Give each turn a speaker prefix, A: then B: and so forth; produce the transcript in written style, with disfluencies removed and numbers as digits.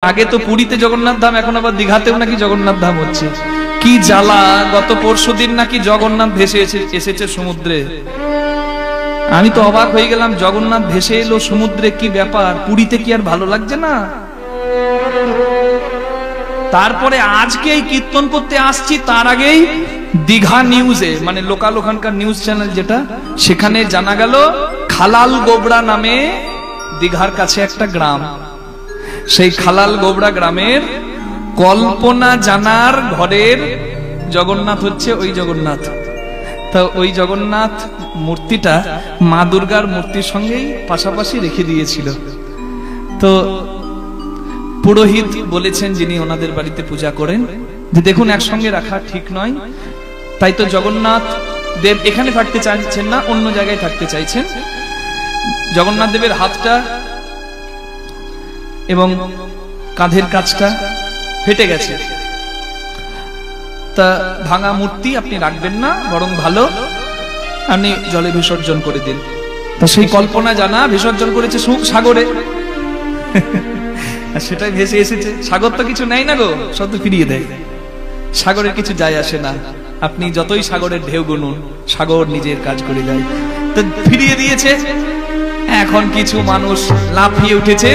A: আগে তো পুরীতে জগন্নাথ ধাম, এখন আবার দীঘাতেও নাকি জগন্নাথ ধাম হচ্ছে। কি জ্বালা! গত পরশুদিন নাকি জগন্নাথ ভেসে এসেছে সমুদ্রে। আমি তো অবাক হয়ে গেলাম, জগন্নাথ ভেসে এলো সমুদ্রে, কি ব্যাপার? পুরীতে কি আর ভালো লাগছে না? তারপরে আজকে এই কীর্তন করতে আসছি, তার আগেই দীঘা নিউজে, মানে লোকাল ওখানকার নিউজ চ্যানেল যেটা, সেখানে জানা গেল খালাল গোবড়া নামে দীঘার কাছে একটা গ্রাম, সেই খালাল গোবড়া গ্রামের কল্পনা জানার ঘরের জগন্নাথ হচ্ছে ওই জগন্নাথ। তো ওই জগন্নাথ মূর্তিটা মা দুর্গার মূর্তির সঙ্গেই পাশাপাশি রেখে দিয়েছিল। তো পুরোহিত বলেছেন, যিনি ওনাদের বাড়িতে পূজা করেন, যে দেখুন একসঙ্গে রাখা ঠিক নয়। তাই তো জগন্নাথ দেব এখানে থাকতে চাইছেন না, অন্য জায়গায় থাকতে চাইছেন। জগন্নাথ দেবের হাতটা এবং কাঁধের কাছটা ফেটে গেছে, তা ভাঙা মূর্তি আপনি রাখবেন না, বরং ভালো আপনি জলে বিসর্জন করে দিন। তা সেই কল্পনা জানা বিসর্জন করেছে সাগরে, সেটাই ভেসে এসেছে। সাগর তো কিছু নেই না গো, সব তো ফিরিয়ে দেয়। সাগরের কিছু যায় আসে না, আপনি যতই সাগরের ঢেউ গুনুন, সাগর নিজের কাজ করে যায়। তো ফিরিয়ে দিয়েছে। এখন কিছু মানুষ লাফিয়ে উঠেছে।